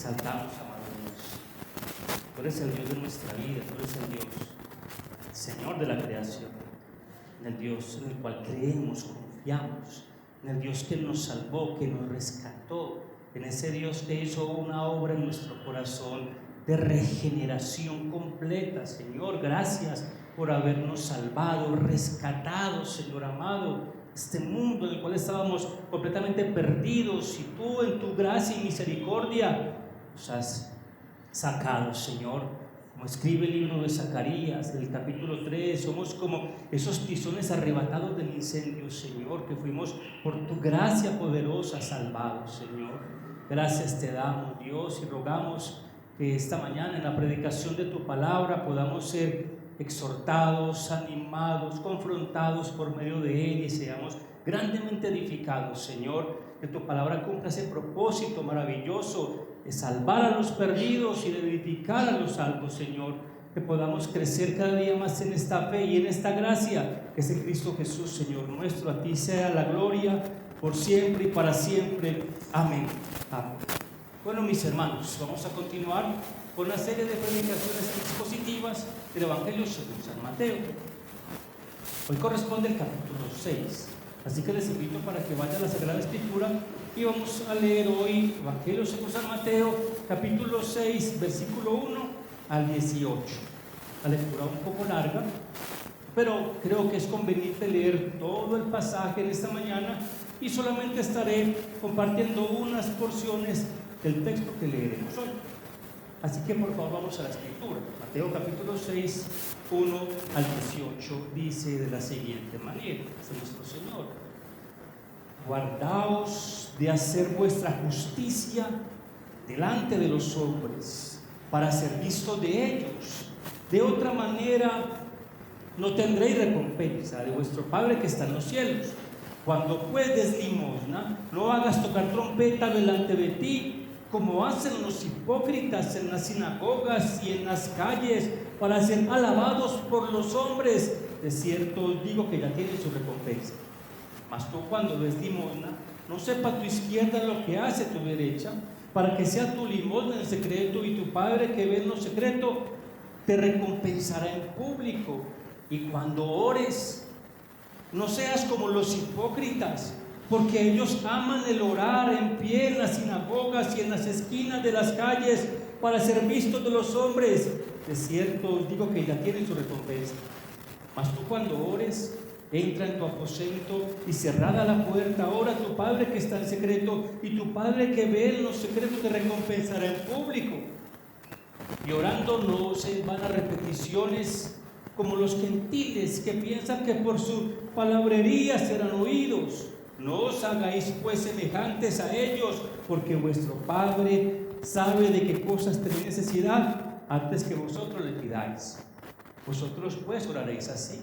exaltamos, amado Dios. Tú eres el Dios de nuestra vida, tú eres el Dios, Señor de la creación, en el Dios en el cual creemos, confiamos, en el Dios que nos salvó, que nos rescató, en ese Dios que hizo una obra en nuestro corazón de regeneración completa. Señor, gracias por habernos salvado, rescatado, Señor amado, este mundo en el cual estábamos completamente perdidos, y tú en tu gracia y misericordia nos has sacado, Señor. Como escribe el libro de Zacarías, del capítulo 3, somos como esos tizones arrebatados del incendio, Señor, que fuimos por tu gracia poderosa salvados, Señor. Gracias te damos, Dios, y rogamos que esta mañana en la predicación de tu palabra podamos ser exhortados, animados, confrontados por medio de ella, y seamos grandemente edificados, Señor. Que tu palabra cumpla ese propósito maravilloso de salvar a los perdidos y de edificar a los salvos, Señor. Que podamos crecer cada día más en esta fe y en esta gracia que es en Cristo Jesús, Señor nuestro. A ti sea la gloria por siempre y para siempre. Amén. Amén. Bueno, mis hermanos, vamos a continuar con una serie de predicaciones expositivas del Evangelio según San Mateo. Hoy corresponde el capítulo 6, así que les invito para que vayan a la Sagrada Escritura y vamos a leer hoy Evangelio según San Mateo, capítulo 6, versículo 1 al 18. La lectura un poco larga, pero creo que es conveniente leer todo el pasaje en esta mañana, y solamente estaré compartiendo unas porciones del texto que leeremos hoy. Así que por favor vamos a la escritura. Mateo capítulo 6, 1 al 18 dice de la siguiente manera: dice nuestro Señor: guardaos de hacer vuestra justicia delante de los hombres, para ser visto de ellos. De otra manera no tendréis recompensa de vuestro Padre que está en los cielos. Cuando pues des limosna, no hagas tocar trompeta delante de ti, como hacen los hipócritas en las sinagogas y en las calles, para ser alabados por los hombres. De cierto os digo que ya tienen su recompensa. Mas tú, cuando des limosna, no sepa tu izquierda lo que hace tu derecha, para que sea tu limosna en secreto, y tu Padre que ve en lo secreto te recompensará en público. Y cuando ores, no seas como los hipócritas, porque ellos aman el orar en pie en las sinagogas y en las esquinas de las calles, para ser vistos de los hombres. De cierto os digo que ya tienen su recompensa. Mas tú, cuando ores, entra en tu aposento y cerrada la puerta, ora a tu Padre que está en secreto, y tu Padre que ve en los secretos te recompensará en público. Y orando no usen vanas repeticiones, como los gentiles, que piensan que por su palabrería serán oídos. No os hagáis pues semejantes a ellos, porque vuestro Padre sabe de qué cosas tenéis necesidad antes que vosotros le pidáis. Vosotros pues oraréis así: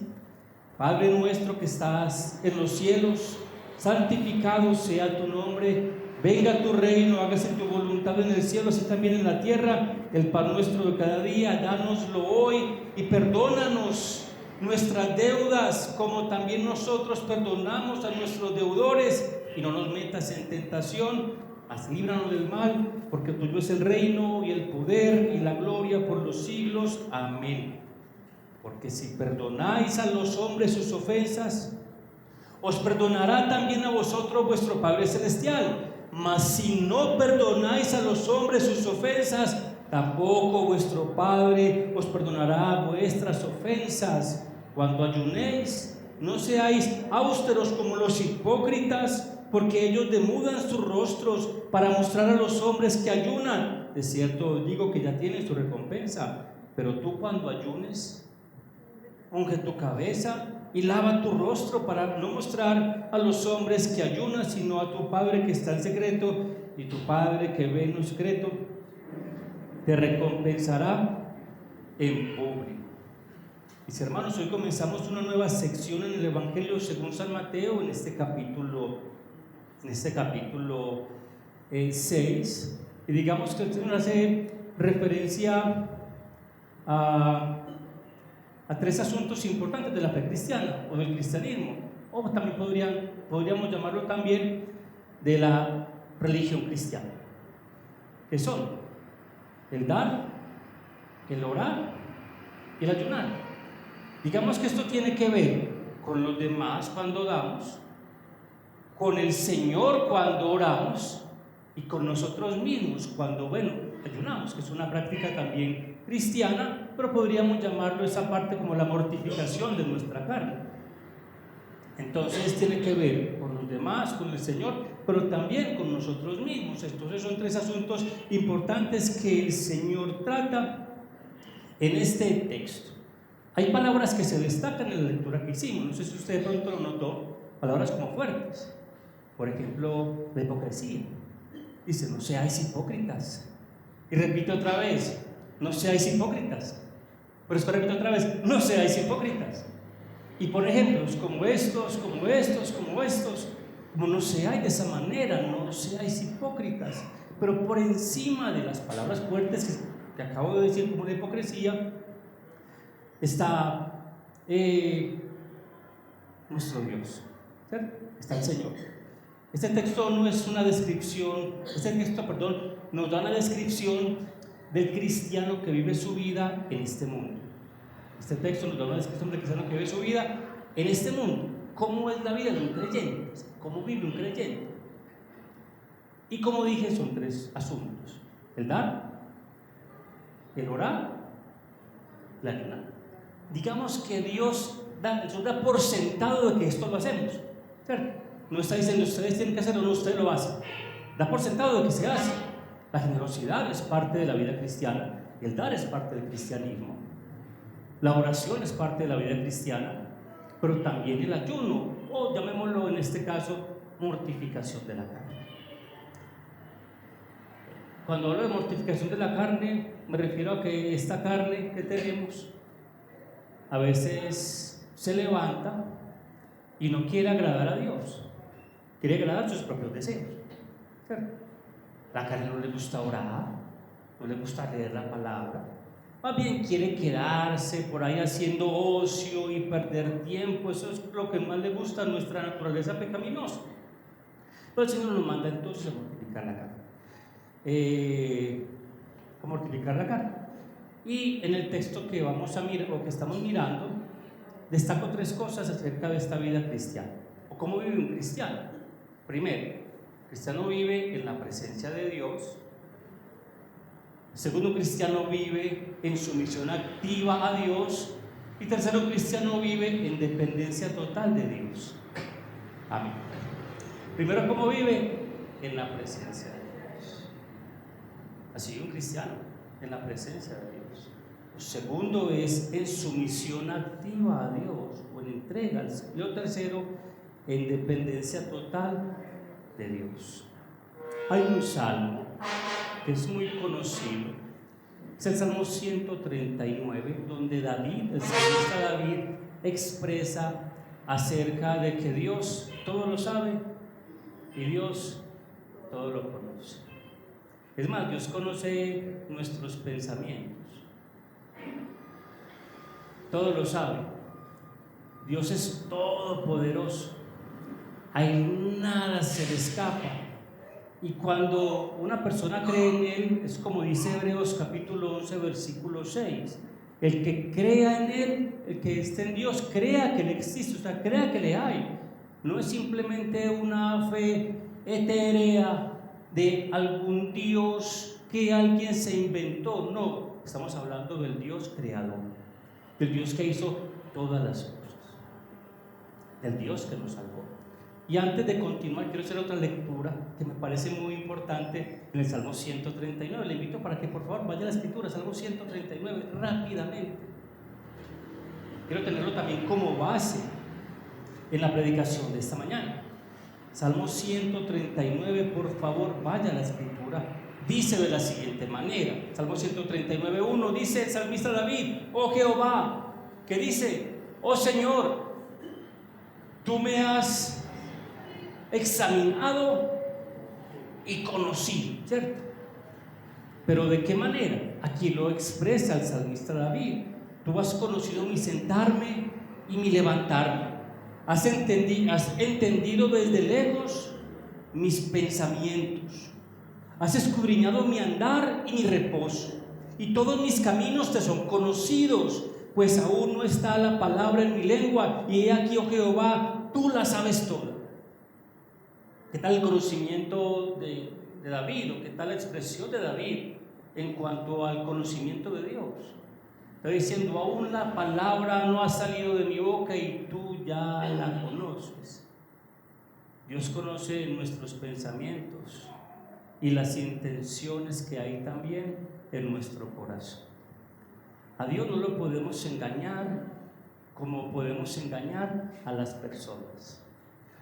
Padre nuestro que estás en los cielos, santificado sea tu nombre. Venga tu reino, hágase tu voluntad en el cielo, así también en la tierra. El pan nuestro de cada día, dánoslo hoy, y perdónanos nuestras deudas, como también nosotros perdonamos a nuestros deudores. Y no nos metas en tentación, mas líbranos del mal, porque tuyo es el reino, y el poder, y la gloria por los siglos. Amén. Porque si perdonáis a los hombres sus ofensas, os perdonará también a vosotros vuestro Padre Celestial. Mas si no perdonáis a los hombres sus ofensas, tampoco vuestro Padre os perdonará vuestras ofensas. Cuando ayunéis, no seáis austeros como los hipócritas, porque ellos demudan sus rostros para mostrar a los hombres que ayunan. De cierto os digo que ya tienen su recompensa. Pero tú, cuando ayunes, unge tu cabeza y lava tu rostro, para no mostrar a los hombres que ayunas, sino a tu Padre que está en secreto, y tu Padre que ve en lo secreto te recompensará en público. Mis hermanos, hoy comenzamos una nueva sección en el Evangelio según San Mateo, en este capítulo 6, y digamos que el Señor hace referencia a tres asuntos importantes de la fe cristiana o del cristianismo, o también podríamos llamarlo también de la religión cristiana, que son el dar, el orar y el ayunar. Digamos que esto tiene que ver con los demás cuando damos, con el Señor cuando oramos y con nosotros mismos cuando, ayunamos, que es una práctica también cristiana, pero podríamos llamarlo esa parte como la mortificación de nuestra carne. Entonces tiene que ver con los demás, con el Señor, pero también con nosotros mismos. Entonces son tres asuntos importantes que el Señor trata en este texto. Hay palabras que se destacan en la lectura que hicimos, no sé si usted de pronto lo notó, palabras como fuertes. Por ejemplo, la hipocresía. Dice, no seáis hipócritas. Y repite otra vez, no seáis hipócritas. Pero después repite otra vez, no seáis hipócritas. Y por ejemplos como estos, como no seáis de esa manera, no seáis hipócritas. Pero por encima de las palabras fuertes que acabo de decir como la hipocresía, está nuestro Dios, ¿cierto? Está el Señor. Este texto no es una descripción, nos da una descripción del cristiano que vive su vida en este mundo. Este texto nos da una descripción del cristiano que vive su vida en este mundo. ¿Cómo es la vida de un creyente? ¿Cómo vive un creyente? Y como dije, son tres asuntos: el dar, el orar, la ayunar. Digamos que Dios nos da por sentado de que esto lo hacemos, ¿cierto? No está diciendo ustedes tienen que hacerlo, no, usted lo hace. Da por sentado de que se hace. La generosidad es parte de la vida cristiana, el dar es parte del cristianismo, la oración es parte de la vida cristiana, pero también el ayuno, o llamémoslo en este caso, mortificación de la carne. Cuando hablo de mortificación de la carne, me refiero a que esta carne que tenemos a veces se levanta y no quiere agradar a Dios, quiere agradar sus propios deseos. La carne no le gusta orar, no le gusta leer la palabra, más bien quiere quedarse por ahí haciendo ocio y perder tiempo. Eso es lo que más le gusta a nuestra naturaleza pecaminosa. Pero el Señor nos manda entonces a mortificar la carne. A mortificar la carne. Y en el texto que vamos a mirar, o que estamos mirando, destaco tres cosas acerca de esta vida cristiana, o cómo vive un cristiano. Primero, el cristiano vive en la presencia de Dios. Segundo, un cristiano vive en sumisión activa a Dios. Y tercero, un cristiano vive en dependencia total de Dios. Amén. Primero, ¿cómo vive? En la presencia de Dios. Así un cristiano, en la presencia de Dios. Lo segundo es en sumisión activa a Dios, o en entrega. Y lo tercero, en dependencia total de Dios. Hay un salmo que es muy conocido, es el Salmo 139, donde David, el salmista David, expresa acerca de que Dios todo lo sabe y Dios todo lo conoce. Es más, Dios conoce nuestros pensamientos, todo lo sabe. Dios es todopoderoso, ahí nada se le escapa. Y cuando una persona cree en Él, es como dice Hebreos capítulo 11, versículo 6. El que crea en Él, el que esté en Dios, crea que Él existe, o sea, crea que le hay. No es simplemente una fe etérea de algún Dios que alguien se inventó. No, estamos hablando del Dios creador, del Dios que hizo todas las cosas, del Dios que nos salvó. Y antes de continuar, quiero hacer otra lectura que me parece muy importante en el Salmo 139. Le invito para que por favor vaya a la escritura, Salmo 139, rápidamente. Quiero tenerlo también como base en la predicación de esta mañana. Salmo 139, por favor, vaya a la escritura. Dice de la siguiente manera, Salmo 139, 1, dice el salmista David: oh Jehová, que dice: oh Señor, tú me has examinado y conocido, ¿cierto? Pero ¿de qué manera? Aquí lo expresa el salmista David: tú has conocido mi sentarme y mi levantarme, has entendido desde lejos mis pensamientos, has escudriñado mi andar y mi reposo, y todos mis caminos te son conocidos, pues aún no está la palabra en mi lengua, y he aquí, oh Jehová, tú la sabes toda. ¿Qué tal el conocimiento de David? ¿O qué tal la expresión de David en cuanto al conocimiento de Dios? Está diciendo, aún la palabra no ha salido de mi boca y tú ya la conoces. Dios conoce nuestros pensamientos y las intenciones que hay también en nuestro corazón. A Dios no lo podemos engañar como podemos engañar a las personas.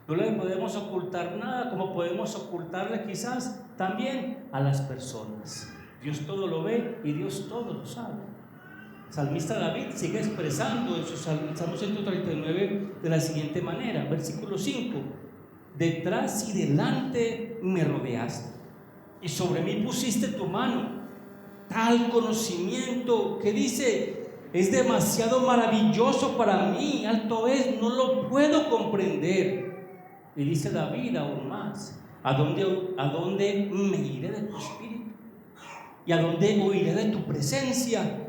No le podemos ocultar nada como podemos ocultarle quizás también a las personas. Dios todo lo ve y Dios todo lo sabe. El salmista David sigue expresando en su Salmo 139 de la siguiente manera, versículo 5: detrás y delante me rodeaste, y sobre mí pusiste tu mano. Tal conocimiento que dice, es demasiado maravilloso para mí, alto es, no lo puedo comprender. Y dice David aún más, ¿a dónde me iré de tu espíritu? ¿Y a dónde huiré de tu presencia?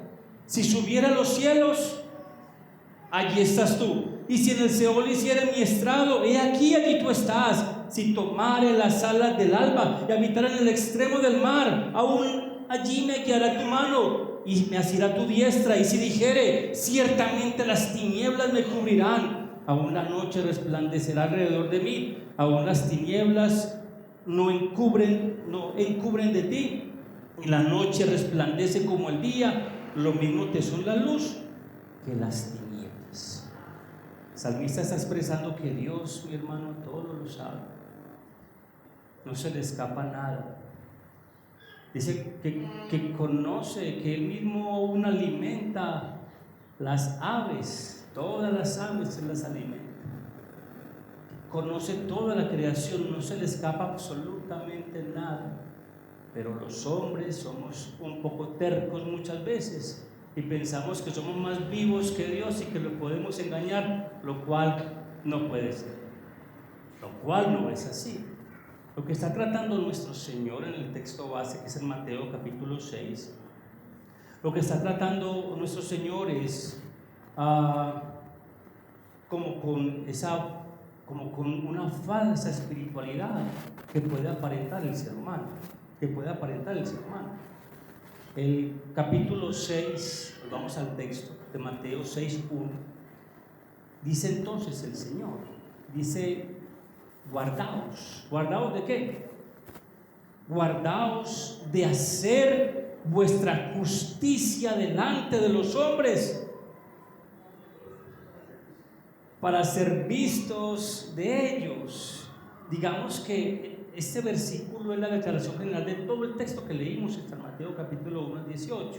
Si subiera a los cielos, allí estás tú. Y si en el Seol hiciere mi estrado, he aquí, allí tú estás. Si tomare las alas del alba y habitara en el extremo del mar, aún allí me guiará tu mano y me asirá tu diestra. Y si dijere, ciertamente las tinieblas me cubrirán, aún la noche resplandecerá alrededor de mí, aún las tinieblas no encubren de ti, y la noche resplandece como el día. Lo mismo te son la luz que las tinieblas. El salmista está expresando que Dios, mi hermano, todo lo sabe, no se le escapa nada. Dice que conoce, que Él mismo aún alimenta las aves, todas las aves se las alimenta. Conoce toda la creación, no se le escapa absolutamente nada. Pero los hombres somos un poco tercos muchas veces y pensamos que somos más vivos que Dios y que lo podemos engañar, lo cual no puede ser, lo cual no es así. Lo que está tratando nuestro Señor en el texto base, que es en Mateo capítulo 6, lo que está tratando nuestro Señor es como con una falsa espiritualidad que puede aparentar el ser humano. El capítulo 6, vamos al texto de Mateo 6:1, dice entonces el Señor, dice, ¿guardaos de qué? Guardaos de hacer vuestra justicia delante de los hombres, para ser vistos de ellos. Digamos que este versículo es la declaración general de todo el texto que leímos en San Mateo capítulo 1 al 18.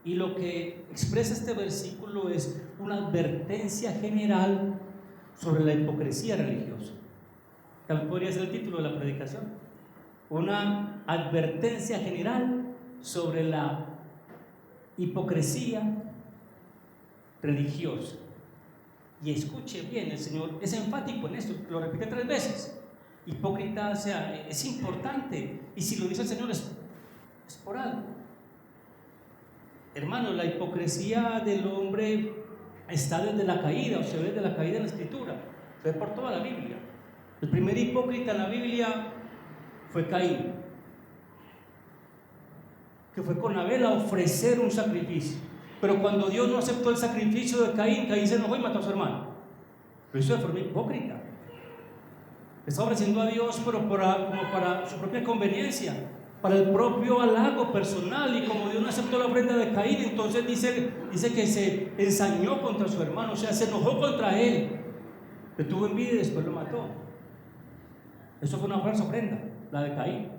Y lo que expresa este versículo es una advertencia general sobre la hipocresía religiosa. También podría ser el título de la predicación. Una advertencia general sobre la hipocresía religiosa. Y escuche bien, el Señor es enfático en esto, lo repite 3 veces. Hipócrita, o sea, es importante, y si lo dice el Señor es por algo. Hermano, la hipocresía del hombre está desde la caída, o se ve desde la caída en la Escritura, se ve por toda la Biblia. El primer hipócrita en la Biblia fue Caín, que fue con Abel a ofrecer un sacrificio, pero cuando Dios no aceptó el sacrificio de Caín, Caín se enojó y mató a su hermano. Lo hizo de forma hipócrita. Está ofreciendo a Dios, pero como para su propia conveniencia, para el propio halago personal. Y como Dios no aceptó la ofrenda de Caín, entonces dice que se ensañó contra su hermano, o sea, se enojó contra él, le tuvo envidia y después lo mató. Eso fue una falsa ofrenda, la de Caín.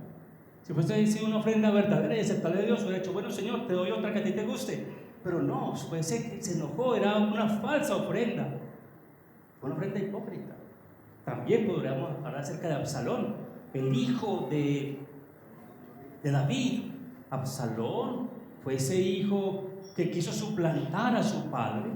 Si fuese sido una ofrenda verdadera y aceptable de Dios, hubiera dicho, bueno, Señor, te doy otra que a ti te guste. Pero no, se enojó, era una falsa ofrenda, una ofrenda hipócrita. También podríamos hablar acerca de Absalón, el hijo de David. Absalón fue ese hijo que quiso suplantar a su padre,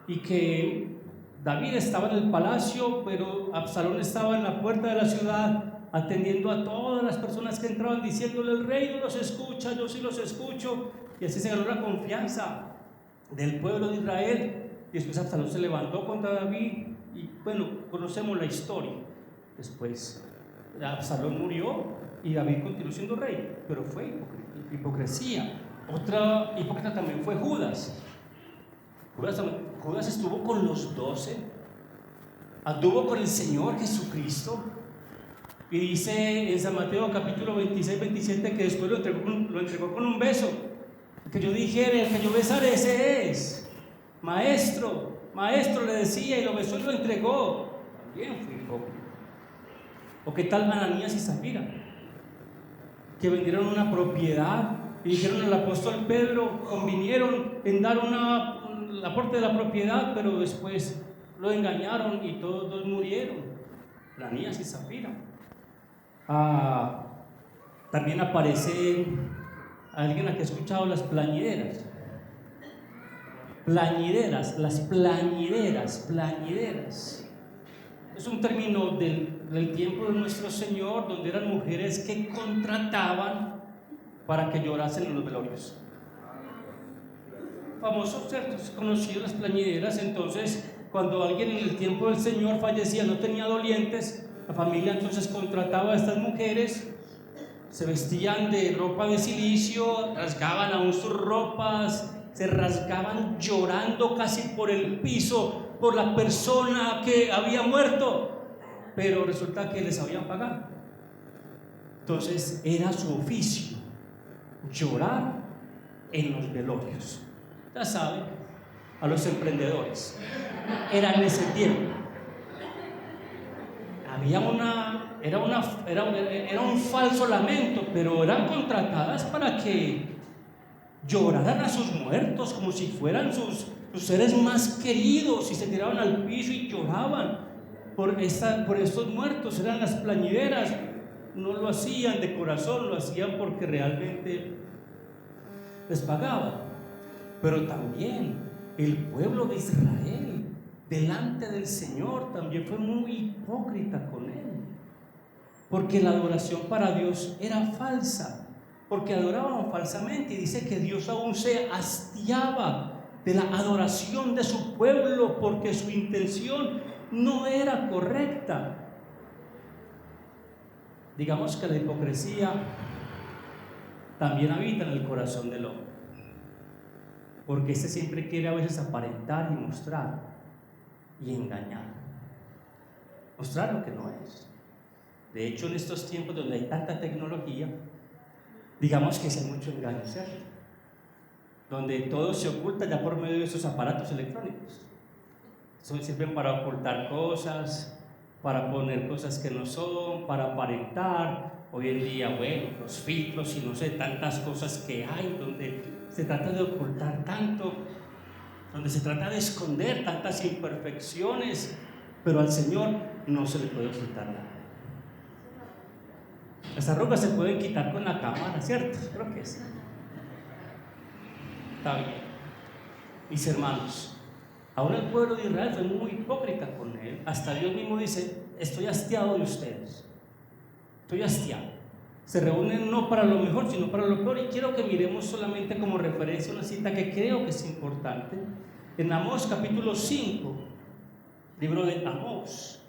y que David estaba en el palacio, pero Absalón estaba en la puerta de la ciudad, atendiendo a todas las personas que entraban, diciéndole: el rey no los escucha, yo sí los escucho. Y así se ganó la confianza del pueblo de Israel. Y después Absalón se levantó contra David, y bueno, conocemos la historia. Después Absalón murió y David continuó siendo rey, pero fue hipocresía. Otra hipócrita también fue Judas. Judas estuvo con los 12, anduvo con el Señor Jesucristo, y dice en San Mateo capítulo 26, 27 que después lo entregó con un beso. Que yo dijera: el que yo besaré, ese es. Maestro, maestro, le decía, y lo besó y lo entregó. También fue hipócrita. ¿O qué tal Ananías y Zafira, que vendieron una propiedad y dijeron al apóstol Pedro, convinieron en dar la parte de la propiedad, pero después lo engañaron y todos dos murieron? Ananías y Zafira. También aparece alguien a que ha escuchado las plañideras. Las plañideras. Es un término del tiempo de nuestro Señor, donde eran mujeres que contrataban para que llorasen en los velorios. Famoso, ¿cierto? Se conocían las plañideras. Entonces, cuando alguien en el tiempo del Señor fallecía, no tenía dolientes, la familia entonces contrataba a estas mujeres, se vestían de ropa de silicio, rasgaban aún sus ropas, se rasgaban llorando casi por el piso por la persona que había muerto, pero resulta que les habían pagado. Entonces era su oficio llorar en los velorios. Ya saben, a los emprendedores era en ese tiempo. Era un falso lamento, pero eran contratadas para que lloraran a sus muertos como si fueran sus seres más queridos, y se tiraban al piso y lloraban por estos muertos. Eran las plañideras. No lo hacían de corazón, lo hacían porque realmente les pagaban. Pero también el pueblo de Israel delante del Señor también fue muy hipócrita con él, porque la adoración para Dios era falsa, porque adoraban falsamente. Y dice que Dios aún se hastiaba de la adoración de su pueblo, porque su intención no era correcta. Digamos que la hipocresía también habita en el corazón del hombre, porque este siempre quiere a veces aparentar y mostrar y engañar, mostrar lo que no es. De hecho, en estos tiempos donde hay tanta tecnología, digamos que hay mucho engaño, ¿cierto? Donde todo se oculta ya por medio de esos aparatos electrónicos. Eso sirven para ocultar cosas, para poner cosas que no son, para aparentar. Hoy en día, bueno, los filtros y no sé, tantas cosas que hay, donde se trata de ocultar tanto, donde se trata de esconder tantas imperfecciones, pero al Señor no se le puede ocultar nada. Las arrugas se pueden quitar con la cámara, ¿cierto? Creo que sí. Está bien. Mis hermanos, ahora el pueblo de Israel fue muy hipócrita con él. Hasta Dios mismo dice: estoy hastiado de ustedes. Estoy hastiado. Se reúnen no para lo mejor, sino para lo peor. Y quiero que miremos solamente como referencia una cita que creo que es importante. En Amós capítulo 5, libro de Amós,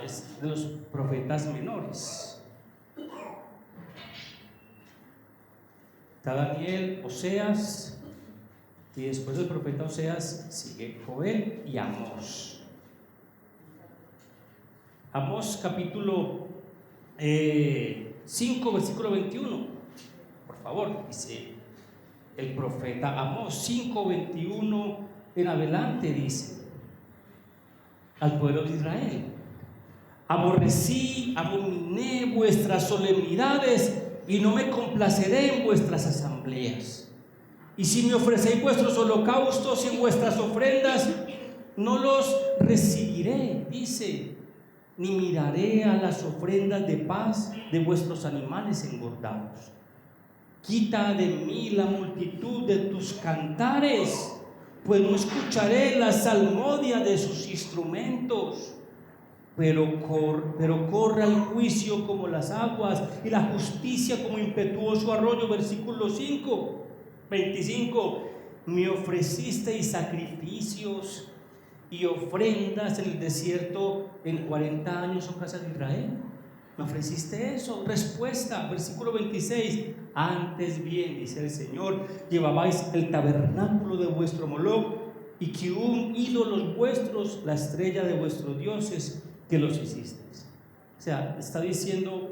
es de los profetas menores. Está Daniel, Oseas, y después del profeta Oseas sigue Joel y Amós. Amós capítulo 5, versículo 21. Por favor, dice el profeta Amós 5, 21 en adelante, dice al pueblo de Israel: aborrecí, abominé vuestras solemnidades, y no me complaceré en vuestras asambleas. Y si me ofrecéis vuestros holocaustos y vuestras ofrendas, no los recibiré, dice, ni miraré a las ofrendas de paz de vuestros animales engordados. Quita de mí la multitud de tus cantares, pues no escucharé la salmodia de sus instrumentos. pero corre al juicio como las aguas y la justicia como impetuoso arroyo. Versículo 25, me ofrecisteis sacrificios y ofrendas en el desierto en 40 años, oh casa de Israel. ¿Me ofreciste eso? Respuesta, versículo 26, antes bien, dice el Señor, llevabais el tabernáculo de vuestro Moloc y que un ídolos vuestros, la estrella de vuestros dioses, que los hicisteis. O sea, está diciendo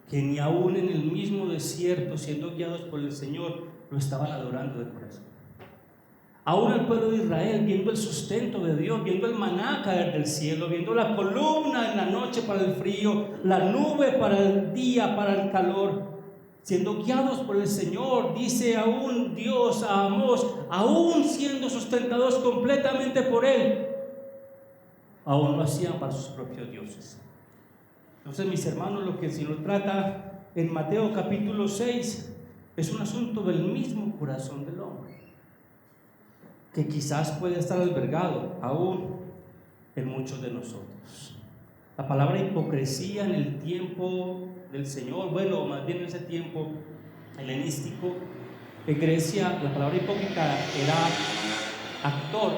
que ni aún en el mismo desierto, siendo guiados por el Señor, lo estaban adorando de corazón. Aún el pueblo de Israel, viendo el sustento de Dios, viendo el maná caer del cielo, viendo la columna en la noche para el frío, la nube para el día, para el calor, siendo guiados por el Señor, dice aún Dios a Amós, aún siendo sustentados completamente por Él, aún lo hacían para sus propios dioses. Entonces, mis hermanos, lo que el Señor trata en Mateo capítulo 6 es un asunto del mismo corazón del hombre, que quizás puede estar albergado aún en muchos de nosotros. La palabra hipocresía en el tiempo del Señor, bueno, más bien en ese tiempo helenístico, en Grecia la palabra hipócrita era actor,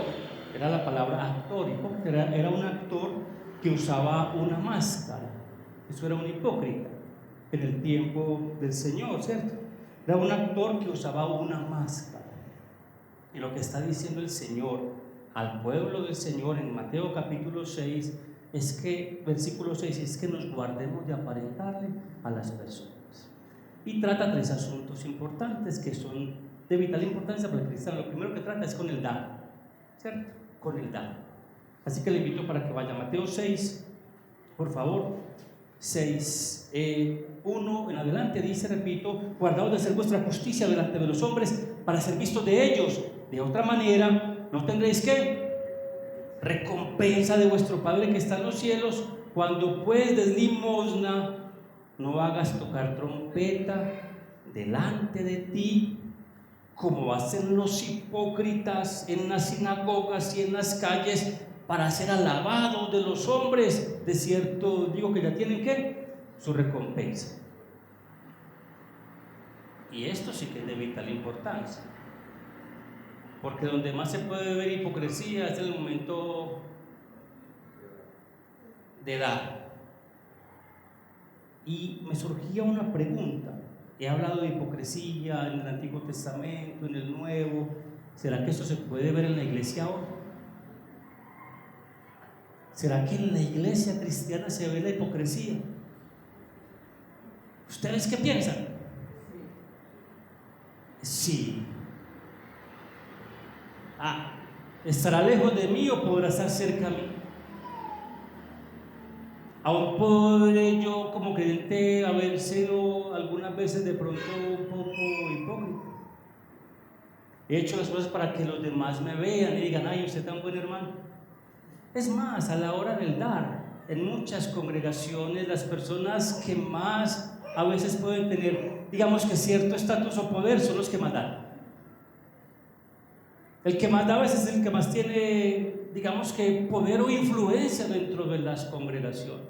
era la palabra actor. Hipócrita era un actor que usaba una máscara. Eso era un hipócrita en el tiempo del Señor, ¿cierto? Era un actor que usaba una máscara. Y lo que está diciendo el Señor al pueblo del Señor en Mateo capítulo 6 es que, versículo 6, es que nos guardemos de aparentarle a las personas. Y trata 3 asuntos importantes que son de vital importancia para el cristiano. Lo primero que trata es con el dar, ¿cierto? Con el dar. Así que le invito para que vaya a Mateo 6, por favor. 6, 1 en adelante dice, repito, guardaos de hacer vuestra justicia delante de los hombres para ser vistos de ellos. De otra manera, no tendréis ¿qué? Recompensa de vuestro Padre que está en los cielos. Cuando pues des limosna, no hagas tocar trompeta delante de ti, como hacen los hipócritas en las sinagogas y en las calles, para ser alabados de los hombres. De cierto digo que ya tienen ¿qué? Su recompensa. Y esto sí que es de vital importancia, porque donde más se puede ver hipocresía es en el momento de dar. Y me surgía una pregunta. He hablado de hipocresía en el Antiguo Testamento, en el Nuevo. ¿Será que eso se puede ver en la iglesia ahora? ¿Será que en la iglesia cristiana se ve la hipocresía? ¿Ustedes qué piensan? Sí. ¿Estará lejos de mí o podrá estar cerca a mí? Aún podré yo como creyente haber sido algunas veces de pronto un poco hipócrita. He hecho las cosas para que los demás me vean y digan, ay, usted es tan buen hermano. Es más, a la hora del dar, en muchas congregaciones, las personas que más a veces pueden tener, digamos que cierto estatus o poder, son los que más dan. El que más da a veces es el que más tiene, digamos que poder o influencia dentro de las congregaciones.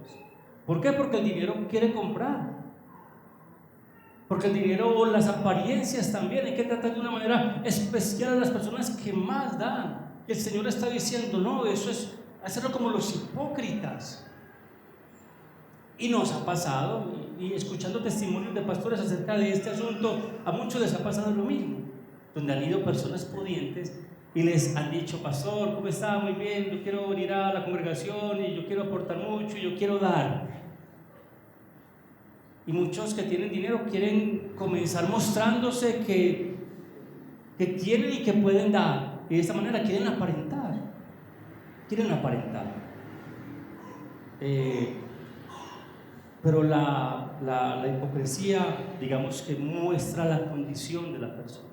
¿Por qué? Porque el dinero quiere comprar. Porque el dinero o las apariencias también, hay que tratar de una manera especial a las personas que más dan. Y el Señor está diciendo, no, eso es hacerlo como los hipócritas. Y nos ha pasado, y escuchando testimonios de pastores acerca de este asunto, a muchos les ha pasado lo mismo, donde han ido personas pudientes y les han dicho, pastor, ¿cómo está? Muy bien, yo quiero venir a la congregación y yo quiero aportar mucho y yo quiero dar. Y muchos que tienen dinero quieren comenzar mostrándose que tienen y que pueden dar, y de esta manera quieren aparentar. Pero la hipocresía, digamos que muestra la condición de la persona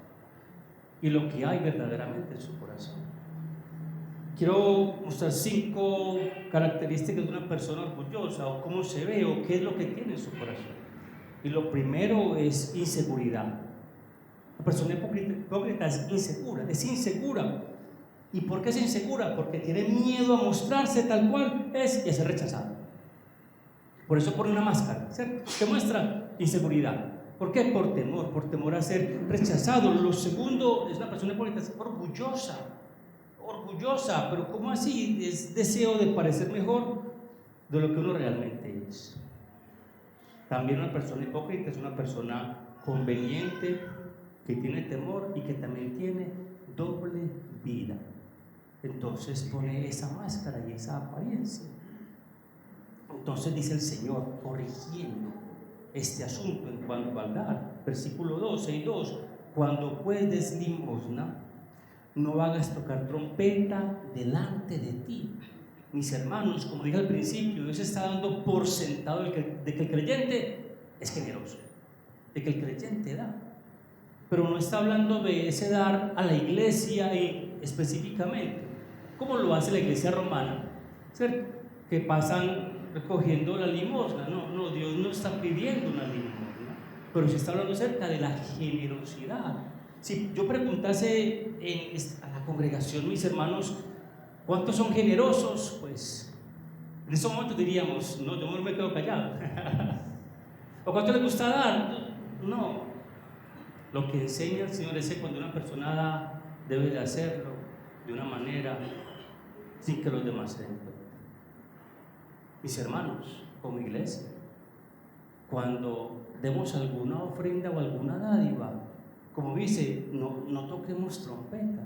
y lo que hay verdaderamente en su corazón. Quiero mostrar 5 características de una persona orgullosa, o cómo se ve, o qué es lo que tiene en su corazón. Y lo primero es inseguridad. La persona hipócrita es insegura. ¿Y por qué es insegura? Porque tiene miedo a mostrarse tal cual es y a ser rechazada. Por eso pone una máscara, ¿cierto? Que muestra inseguridad. ¿Por qué? Por temor a ser rechazado. Lo segundo es una persona hipócrita, es orgullosa, pero ¿cómo así? Es deseo de parecer mejor de lo que uno realmente es. También una persona hipócrita es una persona conveniente, que tiene temor y que también tiene doble vida. Entonces pone esa máscara y esa apariencia. Entonces dice el Señor, corrigiendo este asunto en cuanto al dar, versículo 12 y 2: cuando pues des limosna, no hagas tocar trompeta delante de ti. Mis hermanos, como dije al principio, Dios está dando por sentado de que el creyente es generoso, de que el creyente da. Pero no está hablando de ese dar a la iglesia específicamente, como lo hace la iglesia romana, ¿cierto? Que pasan recogiendo la limosna. No, Dios no está pidiendo una limosna, pero sí está hablando acerca de la generosidad. Si yo preguntase a la congregación, mis hermanos, ¿cuántos son generosos? Pues en esos momentos diríamos, no, yo me quedo callado. ¿O cuánto les gusta dar? No. Lo que enseña el Señor es que cuando una persona da, debe de hacerlo de una manera sin que los demás se den cuenta. Mis hermanos, como iglesia, cuando demos alguna ofrenda o alguna dádiva, como dice, no toquemos trompeta.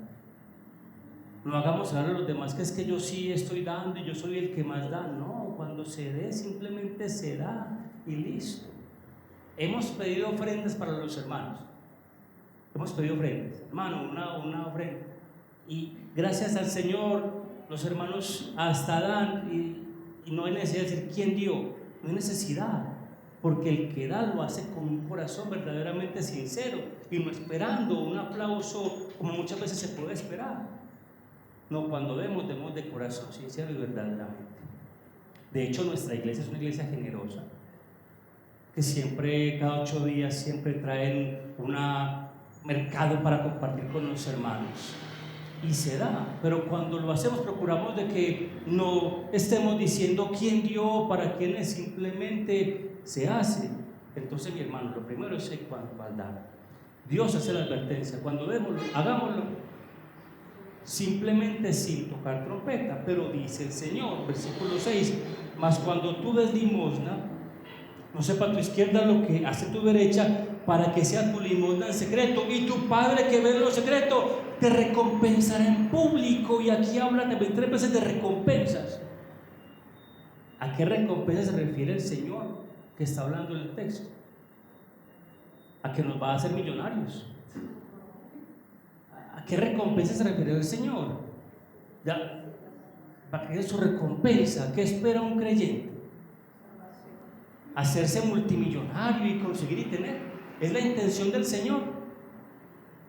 No hagamos saber a los demás que es que yo sí estoy dando y yo soy el que más da. No, cuando se dé, simplemente se da y listo. Hemos pedido ofrendas para los hermanos. Hemos pedido ofrendas, hermano, una ofrenda. Y gracias al Señor, los hermanos hasta dan y no hay necesidad de decir quién dio, no hay necesidad, porque el que da lo hace con un corazón verdaderamente sincero y no esperando un aplauso como muchas veces se puede esperar. No, cuando demos de corazón sincero y verdaderamente. De hecho, nuestra iglesia es una iglesia generosa, que siempre, cada 8 días, siempre traen un mercado para compartir con los hermanos. Y se da, pero cuando lo hacemos procuramos de que no estemos diciendo quién dio, para quiénes, simplemente se hace. Entonces, mi hermano, lo primero es cuando al dar, Dios hace la advertencia: cuando démoslo, hagámoslo simplemente sin tocar trompeta. Pero dice el Señor, versículo 6: mas cuando tú des limosna, no sepa tu izquierda lo que hace tu derecha, para que sea tu limosna en secreto, y tu Padre que ve en lo secreto te recompensará en público. Y aquí habla también 3 veces de recompensas. ¿A qué recompensa se refiere el Señor que está hablando en el texto? A que nos va a hacer millonarios. ¿A qué recompensa se refiere el Señor? ¿Para qué es su recompensa? ¿Qué espera un creyente? ¿Hacerse multimillonario y conseguir y tener? ¿Es la intención del Señor?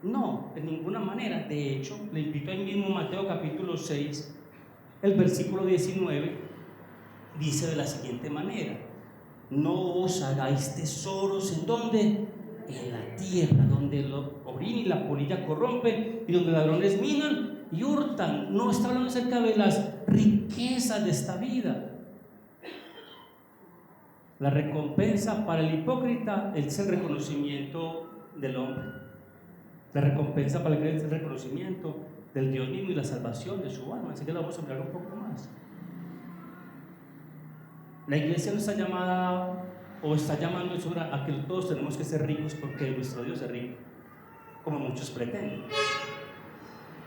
No, de ninguna manera. De hecho, le invito ahí mismo, Mateo capítulo 6, el versículo 19, dice de la siguiente manera: no os hagáis tesoros, ¿en dónde? En la tierra, donde el orín y la polilla corrompen y donde ladrones minan y hurtan. No está hablando acerca de las riquezas de esta vida. La recompensa para el hipócrita es el reconocimiento del hombre. La recompensa para el creyente es el reconocimiento del Dios mismo y la salvación de su alma. Así que lo vamos a hablar un poco más. La iglesia no está llamada o está llamando a que todos tenemos que ser ricos porque nuestro Dios es rico, como muchos pretenden.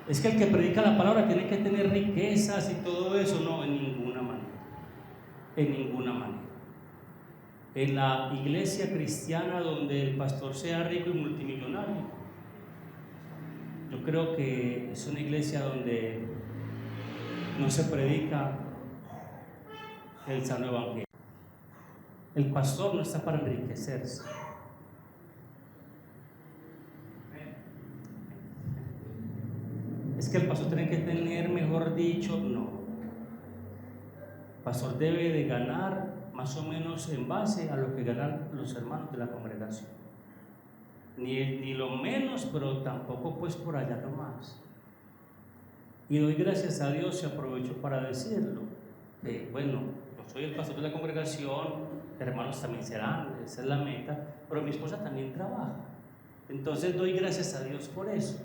Es que el que predica la palabra tiene que tener riquezas y todo eso. No, en ninguna manera. En ninguna manera. En la iglesia cristiana donde el pastor sea rico y multimillonario, yo creo que es una iglesia donde no se predica el sano evangelio. El pastor no está para enriquecerse. Es que el pastor tiene que tener, mejor dicho, no. El pastor debe de ganar más o menos en base a lo que ganan los hermanos de la congregación. Ni lo menos, pero tampoco pues por allá nomás. Y doy gracias a Dios y aprovecho para decirlo. Bueno, yo soy el pastor de la congregación, hermanos también serán, esa es la meta, pero mi esposa también trabaja. Entonces doy gracias a Dios por eso.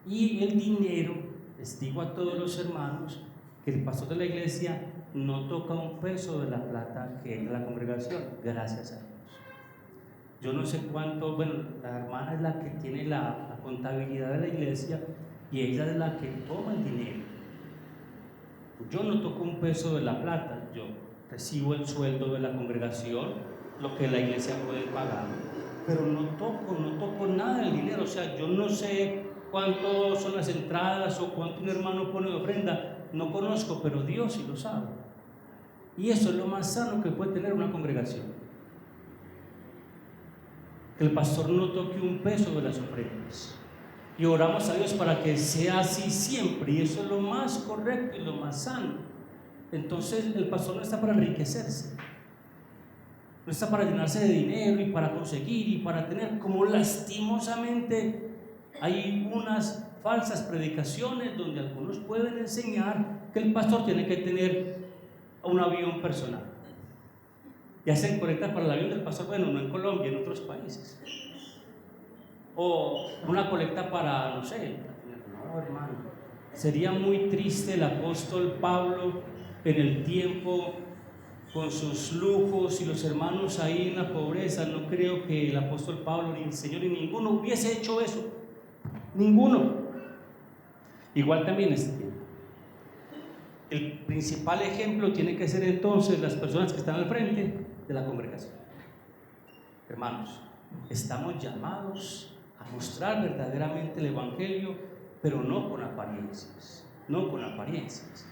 Y el dinero, les digo a todos los hermanos que el pastor de la iglesia no toca un peso de la plata que entra a la congregación, gracias a Dios. Yo no sé cuánto, bueno, la hermana es la que tiene la contabilidad de la iglesia y ella es la que toma el dinero. Yo no toco un peso de la plata, yo recibo el sueldo de la congregación, lo que la iglesia puede pagar, pero no toco nada del dinero. O sea, yo no sé cuánto son las entradas o cuánto un hermano pone de ofrenda, no conozco, pero Dios sí lo sabe. Y eso es lo más sano que puede tener una congregación. Que el pastor no toque un peso de las ofrendas. Y oramos a Dios para que sea así siempre, y eso es lo más correcto y lo más sano. Entonces el pastor no está para enriquecerse, no está para llenarse de dinero y para conseguir y para tener, como lastimosamente hay unas falsas predicaciones donde algunos pueden enseñar que el pastor tiene que tener un avión personal. Y hacen colecta para el avión del pastor, bueno, no en Colombia, en otros países. O una colecta para, no sé, no, hermano. Sería muy triste el apóstol Pablo en el tiempo con sus lujos y los hermanos ahí en la pobreza. No creo que el apóstol Pablo, ni el Señor, ni ninguno hubiese hecho eso. Ninguno. Igual también este tiempo. El principal ejemplo tiene que ser entonces las personas que están al frente de la congregación. Hermanos, estamos llamados a mostrar verdaderamente el evangelio, pero no con apariencias, no con apariencias.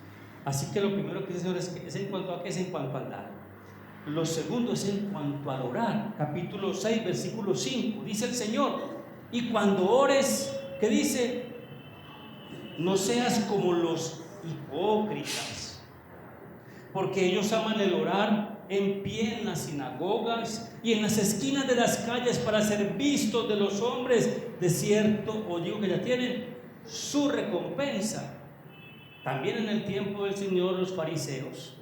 Así que lo primero que dice el Señor es en cuanto a qué, es en cuanto al dar. Lo segundo es en cuanto al orar. Capítulo 6, versículo 5, dice el Señor: y cuando ores, ¿qué dice? No seas como los hipócritas, porque ellos aman el orar en pie en las sinagogas y en las esquinas de las calles para ser vistos de los hombres. De cierto os digo que ya tienen su recompensa. También en el tiempo del Señor los fariseos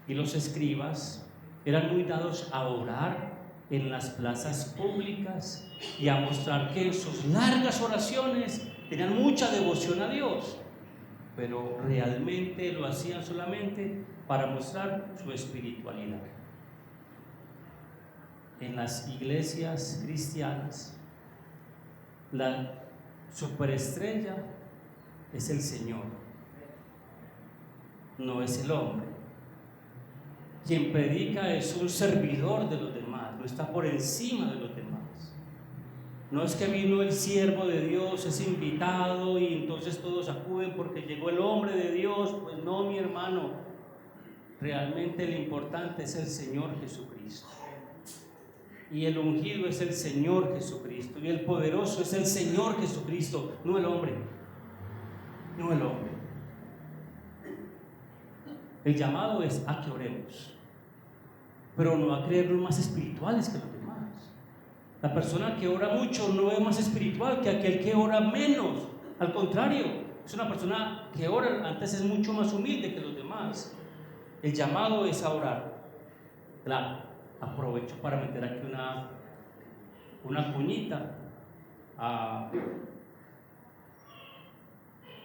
y los escribas eran muy dados a orar en las plazas públicas y a mostrar que en sus largas oraciones tenían mucha devoción a Dios, pero realmente lo hacían solamente para mostrar su espiritualidad. En las iglesias cristianas, la superestrella es el Señor, no es el hombre. Quien predica es un servidor de los demás, no está por encima de los demás. No es que vino el siervo de Dios, es invitado y entonces todos acuden porque llegó el hombre de Dios. Pues no, mi hermano, realmente lo importante es el Señor Jesucristo. Y el ungido es el Señor Jesucristo, y el poderoso es el Señor Jesucristo, no el hombre, no el hombre. El llamado es a que oremos, pero no a creernos más espirituales que los demás. La persona que ora mucho no es más espiritual que aquel que ora menos. Al contrario, es una persona que ora, antes es mucho más humilde que los demás. El llamado es a orar. Claro, aprovecho para meter aquí una cuñita.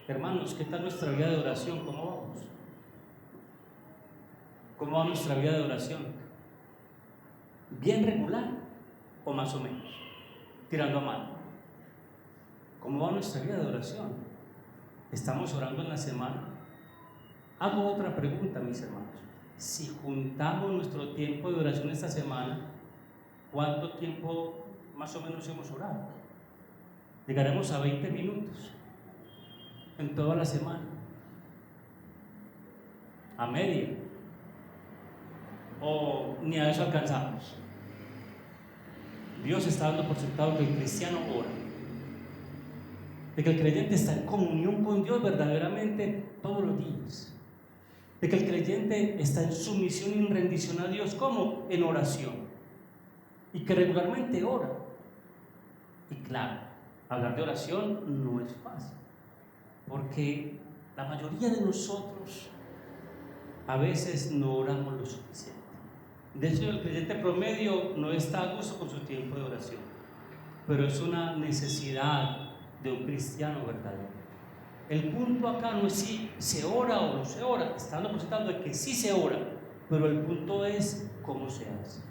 Hermanos, ¿qué tal nuestra vida de oración? ¿Cómo vamos? ¿Cómo va nuestra vida de oración? ¿Bien regular o más o menos? Tirando a mal. ¿Cómo va nuestra vida de oración? ¿Estamos orando en la semana? Hago otra pregunta, mis hermanos. Si juntamos nuestro tiempo de oración esta semana, ¿cuánto tiempo más o menos hemos orado? Llegaremos a 20 minutos en toda la semana, a media, o ni a eso alcanzamos. Dios está dando por sentado que el cristiano ora, de que el creyente está en comunión con Dios verdaderamente todos los días, de que el creyente está en sumisión y en rendición a Dios. ¿Cómo? En oración, y que regularmente ora. Y claro, hablar de oración no es fácil, Porque la mayoría de nosotros a veces no oramos lo suficiente. De hecho, el creyente promedio no está a gusto con su tiempo de oración, pero es una necesidad de un cristiano verdadero. El punto acá no es si se ora o no se ora, estamos constatando de que sí se ora, pero el punto es cómo se hace.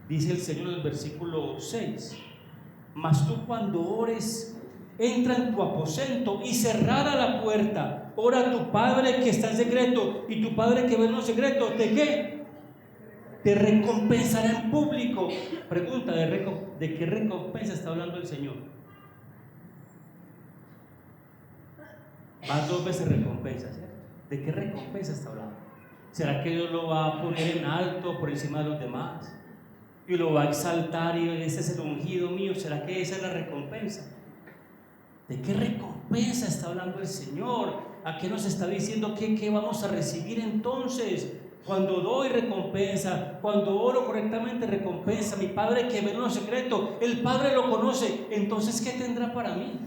Dice el Señor en el versículo 6: mas tú cuando ores, entra en tu aposento y cerrada la puerta, ora a tu Padre que está en secreto, y tu Padre que ve en lo secreto, ¿de qué? Te recompensará en público. Pregunta, ¿de qué recompensa está hablando el Señor? Más 2 veces recompensa, ¿cierto? ¿De qué recompensa está hablando? ¿Será que Dios lo va a poner en alto por encima de los demás? Y lo va a exaltar y ese es el ungido mío. ¿Será que esa es la recompensa? ¿De qué recompensa está hablando el Señor? ¿A qué nos está diciendo qué vamos a recibir entonces? Cuando doy recompensa, cuando oro correctamente recompensa, mi Padre que ve en lo secreto, el Padre lo conoce, entonces ¿qué tendrá para mí?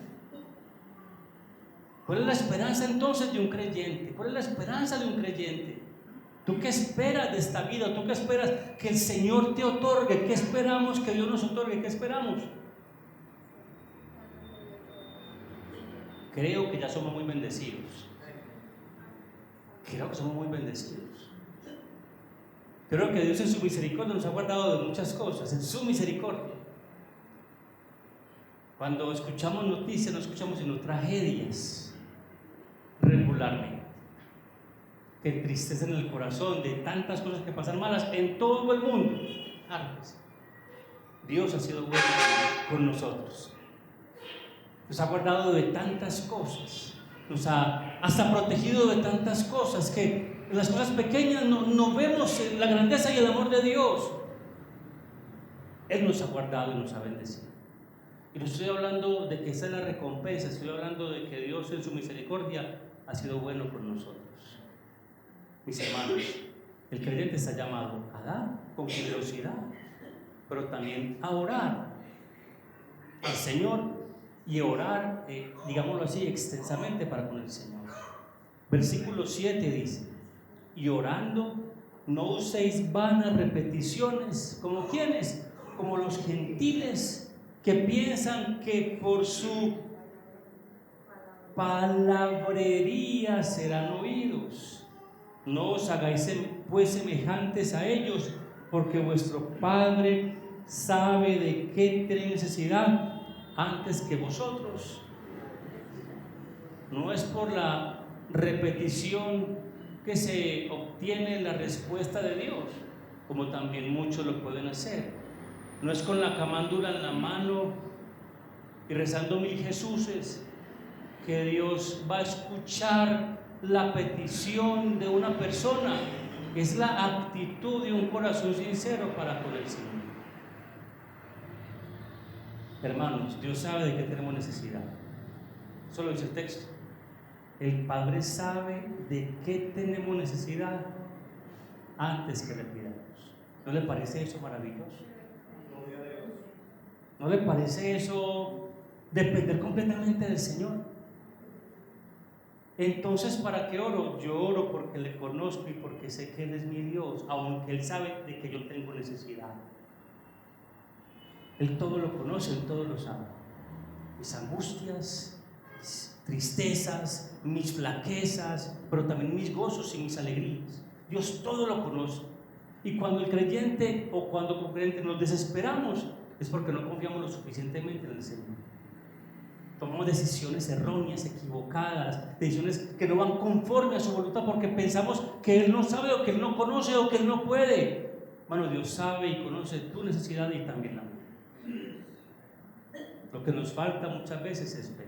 ¿Cuál es la esperanza entonces de un creyente? ¿Cuál es la esperanza de un creyente? ¿Tú qué esperas de esta vida? ¿Tú qué esperas que el Señor te otorgue? ¿Qué esperamos que Dios nos otorgue? ¿Qué esperamos? Creo que ya somos muy bendecidos. Creo que somos muy bendecidos. Creo que Dios en su misericordia nos ha guardado de muchas cosas, en su misericordia. Cuando escuchamos noticias, no escuchamos sino tragedias regularmente, que entristecen el corazón de tantas cosas que pasan malas en todo el mundo. Dios ha sido bueno con nosotros. Nos ha guardado de tantas cosas, nos ha hasta protegido de tantas cosas, que en las cosas pequeñas no vemos la grandeza y el amor de Dios. Él nos ha guardado y nos ha bendecido. Y no estoy hablando de que esa es la recompensa, estoy hablando de que Dios en su misericordia ha sido bueno con nosotros. Mis hermanos, el creyente está llamado a dar con generosidad, pero también a orar al Señor y orar, digámoslo así, extensamente para con el Señor. Versículo 7 dice: y orando no uséis vanas repeticiones, ¿como quiénes? Como los gentiles, que piensan que por su palabrería serán oídos. No os hagáis pues semejantes a ellos, porque vuestro Padre sabe de qué tenéis necesidad antes que vosotros. No es por la repetición que se obtiene la respuesta de Dios, como también muchos lo pueden hacer. No es con la camándula en la mano y rezando 1000 Jesuses que Dios va a escuchar la petición de una persona. Es la actitud de un corazón sincero para con el Señor. Hermanos, Dios sabe de qué tenemos necesidad. Eso lo dice el texto. El Padre sabe de qué tenemos necesidad antes que le pidamos. ¿No le parece eso maravilloso? ¿No le parece eso depender completamente del Señor? Entonces, ¿para qué oro? Yo oro porque le conozco y porque sé que Él es mi Dios, aunque Él sabe de que yo tengo necesidad. Él todo lo conoce, Él todo lo sabe. Mis angustias, mis tristezas, mis flaquezas, pero también mis gozos y mis alegrías. Dios todo lo conoce. Y cuando el creyente o cuando como creyente nos desesperamos, es porque no confiamos lo suficientemente en el Señor. Tomamos decisiones erróneas, equivocadas, decisiones que no van conforme a su voluntad porque pensamos que Él no sabe o que Él no conoce o que Él no puede. Bueno, Dios sabe y conoce tu necesidad y también la mía. Lo que nos falta muchas veces es fe.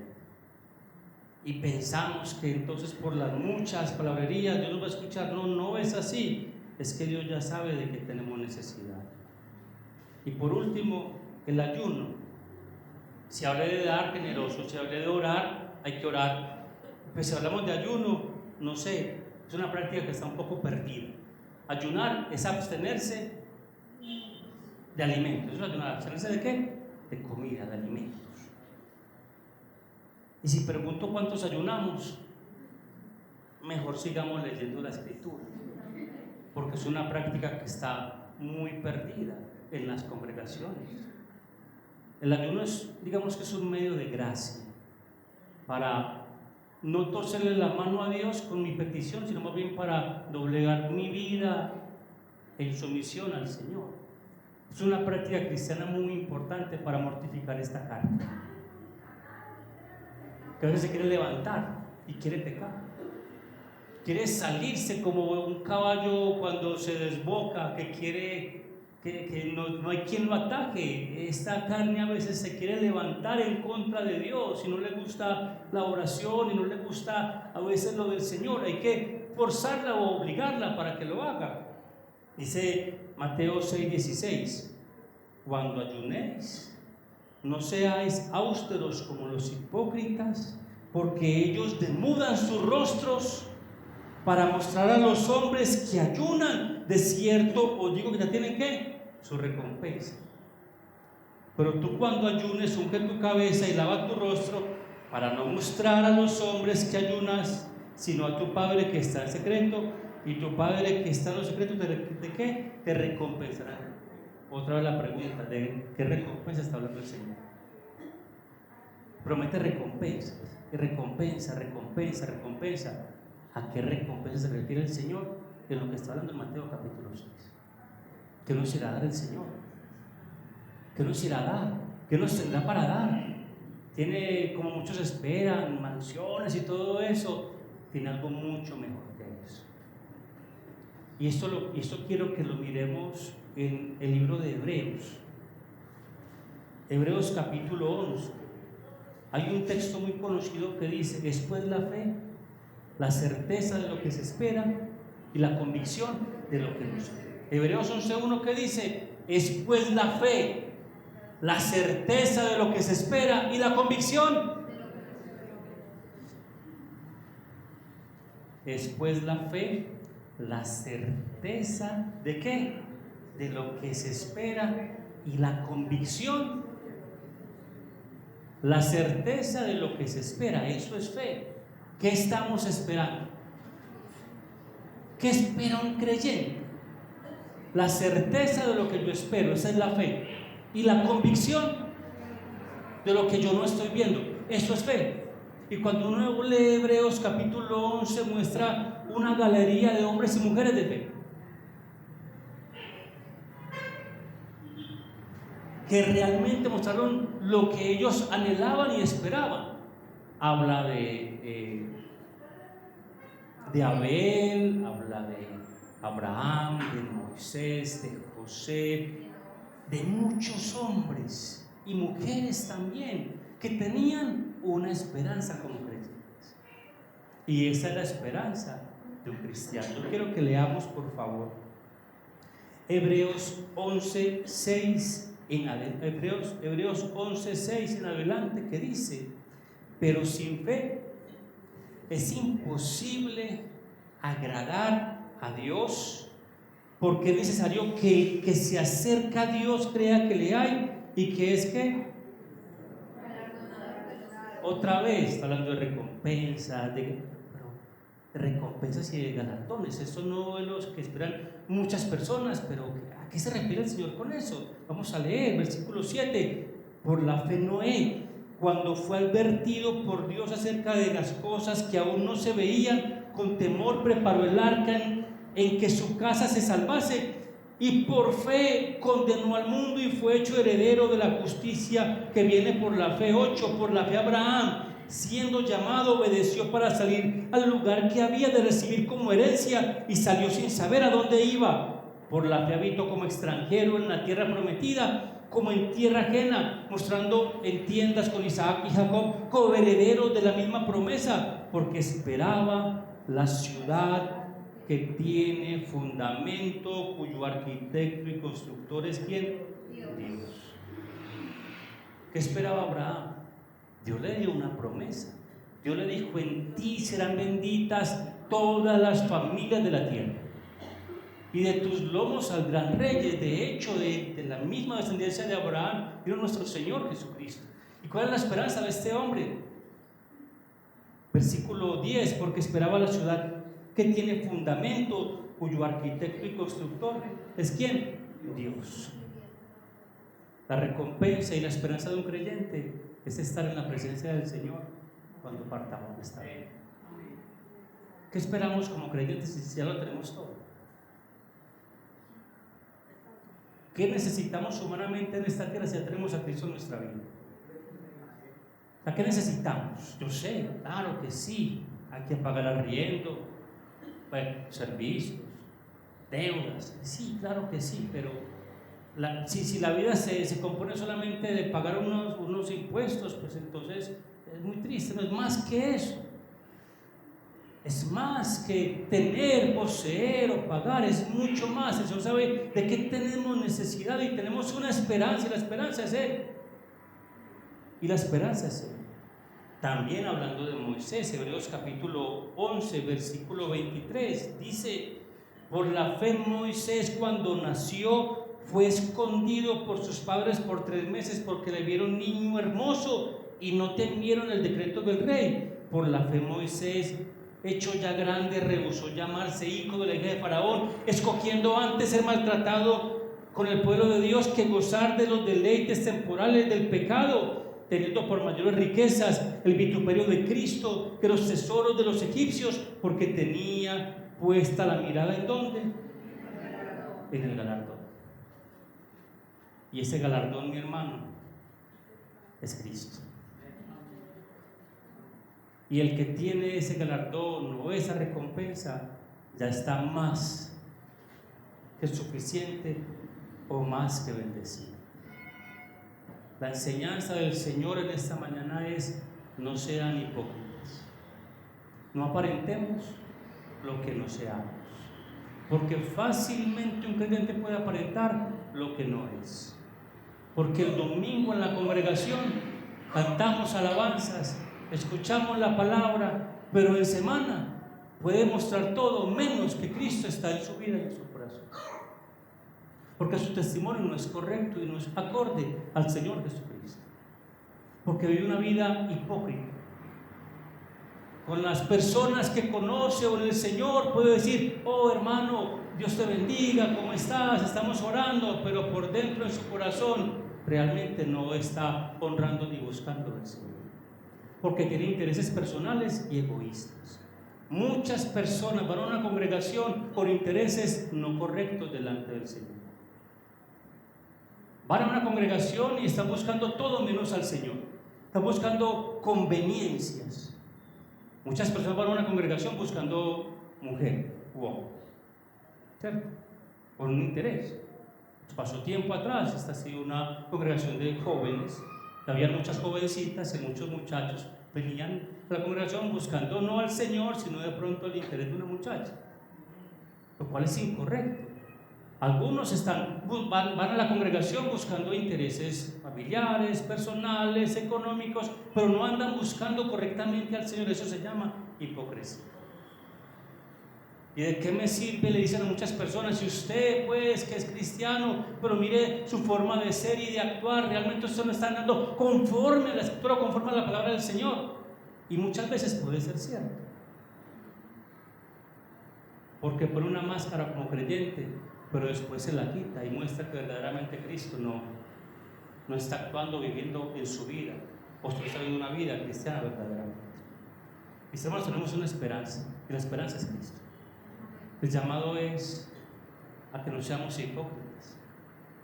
Y pensamos que entonces por las muchas palabrerías Dios nos va a escuchar. No, no es así. Es que Dios ya sabe de que tenemos necesidad. Y por último, el ayuno. Si hablé de dar generoso, si hablé de orar, hay que orar. Pues si hablamos de ayuno, no sé, es una práctica que está un poco perdida. Ayunar es abstenerse de alimentos. ¿Eso es ayunar? ¿Abstenerse de qué? De comida, de alimentos. Y si pregunto cuántos ayunamos, mejor sigamos leyendo la Escritura, porque es una práctica que está muy perdida en las congregaciones. El ayuno digamos que es un medio de gracia para no torcerle la mano a Dios con mi petición, sino más bien para doblegar mi vida en sumisión al Señor. Es una práctica cristiana muy importante para mortificar esta carne, que a veces se quiere levantar y quiere pecar, quiere salirse como un caballo cuando se desboca, que quiere que no hay quien lo ataque. Esta carne a veces se quiere levantar en contra de Dios y no le gusta la oración y no le gusta a veces lo del Señor. Hay que forzarla o obligarla para que lo haga. Dice Mateo 6:16: cuando ayunéis, no seáis austeros como los hipócritas, porque ellos demudan sus rostros para mostrar a los hombres que ayunan. De cierto os digo que ya tienen ¿qué? Su recompensa. Pero tú, cuando ayunes, unge tu cabeza y lava tu rostro, para no mostrar a los hombres que ayunas, sino a tu Padre que está en secreto, y tu Padre que está en los secretos ¿de qué? Te recompensará. Otra vez la pregunta: ¿de qué recompensa está hablando el Señor? Promete recompensas, recompensa. ¿A qué recompensa se refiere el Señor? En lo que está hablando en Mateo capítulo 6. ¿Qué nos irá a dar el Señor? ¿Qué nos irá a dar? ¿Qué nos tendrá para dar? Tiene, como muchos esperan, mansiones y todo eso. Tiene algo mucho mejor que eso. Y esto quiero que lo miremos en el libro de Hebreos. Hebreos capítulo 11. Hay un texto muy conocido que dice: después la fe, la certeza de lo que se espera y la convicción de lo que no se ve. Hebreos 11:1, que dice: es pues la fe, la certeza de lo que se espera y la convicción. Es pues la fe, la certeza de ¿qué? De lo que se espera y la convicción. La certeza de lo que se espera, eso es fe. ¿Qué estamos esperando? ¿Qué espera un creyente? La certeza de lo que yo espero, esa es la fe. Y la convicción de lo que yo no estoy viendo, eso es fe. Y cuando uno lee Hebreos capítulo 11, muestra una galería de hombres y mujeres de fe, que realmente mostraron lo que ellos anhelaban y esperaban. Habla de Abel, habla de Abraham, de Moisés, de José, de muchos hombres y mujeres también, que tenían una esperanza como creyentes. Y esa es la esperanza de un cristiano. Yo quiero que leamos, por favor, Hebreos 11:6 en adelante. Hebreos 11:6 en adelante, que dice: pero sin fe es imposible agradar a Dios, porque es necesario que el que se acerca a Dios crea que le hay y que es que otra vez está hablando de recompensas, de recompensas y de galardones. Eso no es lo que esperan muchas personas, pero ¿a qué se refiere el Señor con eso? Vamos a leer versículo 7. Por la fe Noé, cuando fue advertido por Dios acerca de las cosas que aún no se veían, con temor preparó el arca en que su casa se salvase, y por fe condenó al mundo y fue hecho heredero de la justicia que viene por la fe. 8. Por la fe Abraham, siendo llamado, obedeció para salir al lugar que había de recibir como herencia, y salió sin saber a dónde iba. Por la fe habitó como extranjero en la tierra prometida, como en tierra ajena, mostrando en tiendas con Isaac y Jacob, coherederos de la misma promesa, porque esperaba la ciudad que tiene fundamento, cuyo arquitecto y constructor es ¿quién? Dios. ¿Qué esperaba Abraham? Dios le dio una promesa. Dios le dijo: en ti serán benditas todas las familias de la tierra, y de tus lomos saldrán reyes. De hecho, de la misma descendencia de Abraham vino nuestro Señor Jesucristo. ¿Y cuál es la esperanza de este hombre? Versículo 10, porque esperaba la ciudad que tiene fundamento, cuyo arquitecto y constructor es ¿quién? Dios. La recompensa y la esperanza de un creyente es estar en la presencia del Señor cuando partamos de esta vida. ¿Qué esperamos como creyentes si ya lo tenemos todo? ¿Qué necesitamos humanamente en esta tierra si ya tenemos a Cristo en nuestra vida? ¿A qué necesitamos? Yo sé, claro que sí, hay que pagar arriendo, servicios, deudas, sí, claro que sí, pero si la vida se compone solamente de pagar unos impuestos, pues entonces es muy triste. No es más que eso, es más que tener, poseer o pagar, es mucho más. El Señor sabe de qué tenemos necesidad y tenemos una esperanza, y la esperanza es Él. Y la esperanza es Él. También hablando de Moisés, Hebreos capítulo 11, versículo 23, dice: por la fe Moisés, cuando nació, fue escondido por sus padres por 3 meses porque le vieron niño hermoso y no temieron el decreto del rey. Por la fe Moisés, hecho ya grande, rehusó llamarse hijo de la hija de Faraón, escogiendo antes ser maltratado con el pueblo de Dios que gozar de los deleites temporales del pecado, teniendo por mayores riquezas el vituperio de Cristo que los tesoros de los egipcios, porque tenía puesta la mirada ¿en dónde? En el galardón. Y ese galardón, mi hermano, es Cristo. Y el que tiene ese galardón o esa recompensa ya está más que suficiente o más que bendecido. La enseñanza del Señor en esta mañana es: no sean hipócritas, no aparentemos lo que no seamos, porque fácilmente un creyente puede aparentar lo que no es. Porque el domingo en la congregación cantamos alabanzas, escuchamos la palabra, pero en semana puede mostrar todo menos que Cristo está en su vida y en su corazón, porque su testimonio no es correcto y no es acorde al Señor Jesucristo, porque vive una vida hipócrita. Con las personas que conoce o en el Señor puede decir: oh hermano, Dios te bendiga, ¿cómo estás? Estamos orando, pero por dentro de su corazón realmente no está honrando ni buscando al Señor, porque tiene intereses personales y egoístas. Muchas personas van a una congregación por intereses no correctos delante del Señor. Van a una congregación y están buscando todo menos al Señor, están buscando conveniencias. Muchas personas van a una congregación buscando mujer u hombre, ¿cierto? Por un interés. Pasó tiempo atrás, esta ha sido una congregación de jóvenes, había muchas jovencitas y muchos muchachos venían a la congregación buscando no al Señor, sino de pronto el interés de una muchacha, lo cual es incorrecto. Algunos van a la congregación buscando intereses familiares, personales, económicos, pero no andan buscando correctamente al Señor. Eso se llama hipocresía. ¿Y de qué me sirve? Le dicen a muchas personas: si usted pues que es cristiano, pero mire su forma de ser y de actuar, realmente usted no está andando conforme a la Escritura, conforme a la palabra del Señor. Y muchas veces puede ser cierto, porque pone una máscara como creyente, pero después se la quita y muestra que verdaderamente Cristo no está actuando, viviendo en su vida, o está viviendo una vida cristiana verdaderamente. Mis hermanos, tenemos una esperanza, y la esperanza es Cristo. El llamado es a que no seamos hipócritas,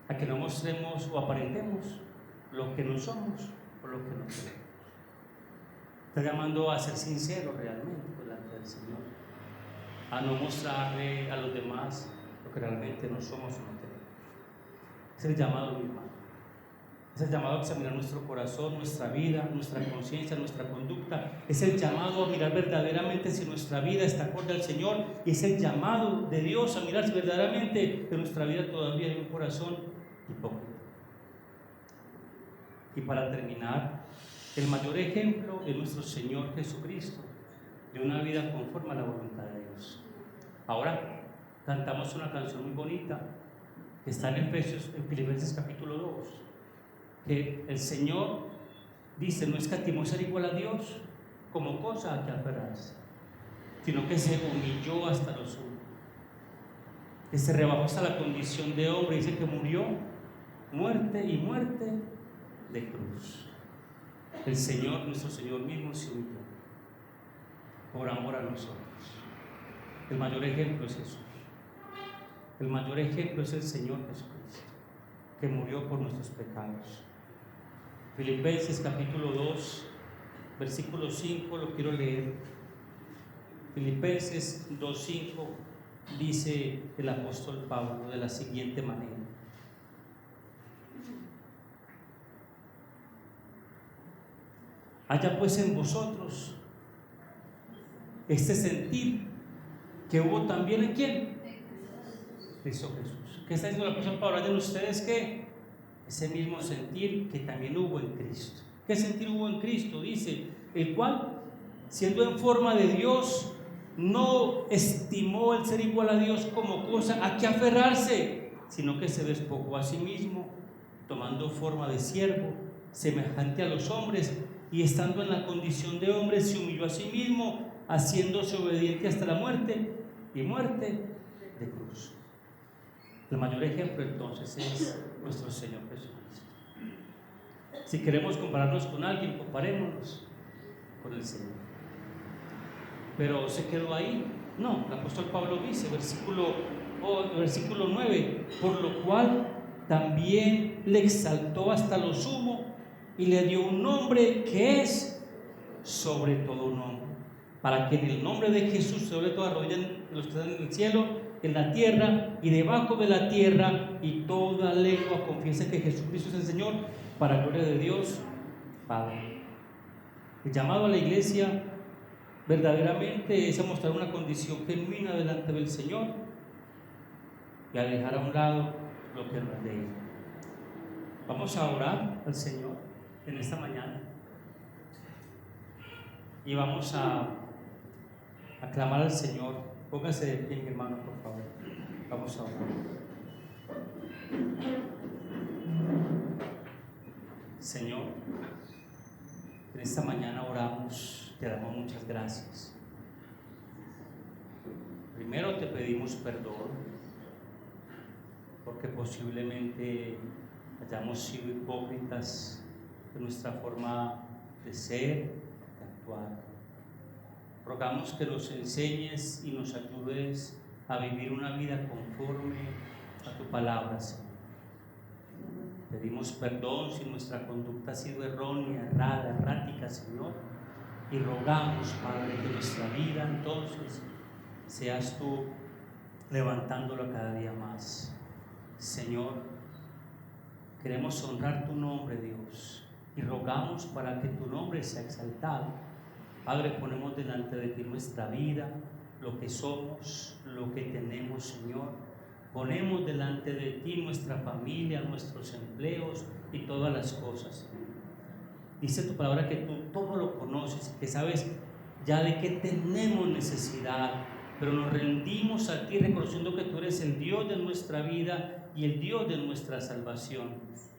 a que no mostremos o aparentemos lo que no somos o lo que no queremos. Está llamando a ser sinceros realmente delante del Señor, a no mostrarle a los demás lo que realmente no somos o no tenemos. Es el llamado, mi hermano. Es el llamado a examinar nuestro corazón, nuestra vida, nuestra conciencia, nuestra conducta. Es el llamado a mirar verdaderamente si nuestra vida está acorde al Señor. Y es el llamado de Dios a mirar si verdaderamente en nuestra vida todavía hay un corazón hipócrita. Y para terminar, el mayor ejemplo es nuestro Señor Jesucristo, de una vida conforme a la voluntad de Dios. Ahora cantamos una canción muy bonita que está en Filipenses capítulo 2, que el Señor dice: no escatimó ser igual a Dios, como cosa a que aferrarse, sino que se humilló hasta lo sumo, que se rebajó hasta la condición de hombre. Dice que murió muerte y muerte de cruz. El Señor, nuestro Señor mismo, se humilló por amor a nosotros. El mayor ejemplo es Jesús. El mayor ejemplo es el Señor Jesucristo, que murió por nuestros pecados. Filipenses capítulo 2, versículo 5, lo quiero leer. Filipenses 2:5 dice el apóstol Pablo de la siguiente manera: haya pues en vosotros este sentir que hubo también en ¿quién? Cristo Jesús. ¿Qué está diciendo el apóstol Pablo? ¿Hayan ustedes qué? Ese mismo sentir que también hubo en Cristo. ¿Qué sentir hubo en Cristo? Dice, el cual, siendo en forma de Dios, no estimó el ser igual a Dios como cosa a que aferrarse, sino que se despojó a sí mismo, tomando forma de siervo, semejante a los hombres, y estando en la condición de hombre, se humilló a sí mismo, haciéndose obediente hasta la muerte, y muerte de cruz. El mayor ejemplo entonces es nuestro Señor Jesucristo. Si queremos compararnos con alguien, comparémonos con el Señor. Pero ¿se quedó ahí? No, el apóstol Pablo dice, versículo 9, por lo cual también le exaltó hasta lo sumo y le dio un nombre que es sobre todo nombre, para que en el nombre de Jesús se doble toda rodilla de los que están en el cielo, en la tierra y debajo de la tierra, y toda lengua confiese que Jesucristo es el Señor, para gloria de Dios Padre. El llamado a la iglesia verdaderamente es a mostrar una condición genuina delante del Señor y a dejar a un lado lo que no es de Él. Vamos a orar al Señor en esta mañana y vamos a clamar al Señor. Póngase de pie, mi hermano, por favor. Vamos a orar. Señor, en esta mañana oramos, te damos muchas gracias. Primero te pedimos perdón, porque posiblemente hayamos sido hipócritas en nuestra forma de ser, de actuar. Rogamos que nos enseñes y nos ayudes a vivir una vida conforme a tu palabra, Señor. Pedimos perdón si nuestra conducta ha sido errónea, errada, errática, Señor. Y rogamos, Padre, que nuestra vida entonces seas tú levantándolo cada día más. Señor, queremos honrar tu nombre, Dios, y rogamos para que tu nombre sea exaltado. Padre, ponemos delante de ti nuestra vida, lo que somos, lo que tenemos, Señor. Ponemos delante de ti nuestra familia, nuestros empleos y todas las cosas, Señor. Dice tu palabra que tú todo lo conoces, que sabes ya de qué tenemos necesidad, pero nos rendimos a ti reconociendo que tú eres el Dios de nuestra vida y el Dios de nuestra salvación.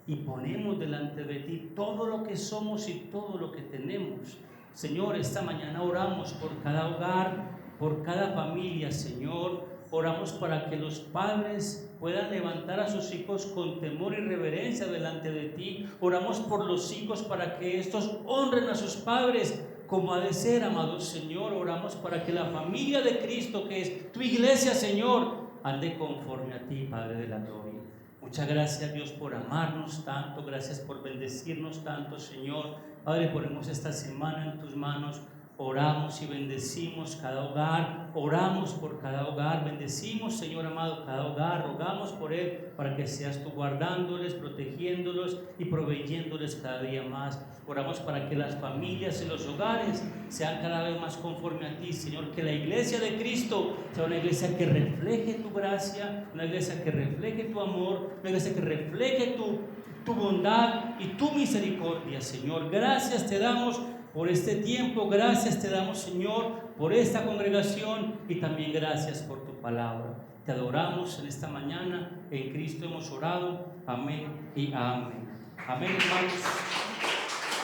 Y ponemos delante de ti todo lo que somos y todo lo que tenemos. Señor, esta mañana oramos por cada hogar, por cada familia, Señor. Oramos para que los padres puedan levantar a sus hijos con temor y reverencia delante de ti. Oramos por los hijos para que estos honren a sus padres como ha de ser, amado Señor. Oramos para que la familia de Cristo, que es tu iglesia, Señor, ande conforme a ti, Padre de la gloria. Muchas gracias, Dios, por amarnos tanto. Gracias por bendecirnos tanto, Señor. Padre, ponemos esta semana en tus manos. Oramos y bendecimos cada hogar, oramos por cada hogar, bendecimos, Señor amado, cada hogar, rogamos por él para que seas tú guardándoles, protegiéndolos y proveyéndoles cada día más. Oramos para que las familias y los hogares sean cada vez más conforme a ti, Señor, que la iglesia de Cristo sea una iglesia que refleje tu gracia, una iglesia que refleje tu amor, una iglesia que refleje tu bondad y tu misericordia, Señor. Gracias te damos por este tiempo, gracias te damos, Señor, por esta congregación y también gracias por tu palabra. Te adoramos en esta mañana, en Cristo hemos orado, amén y amén. Amén, hermanos.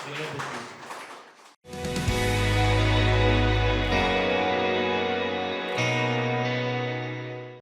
Dios les bendiga.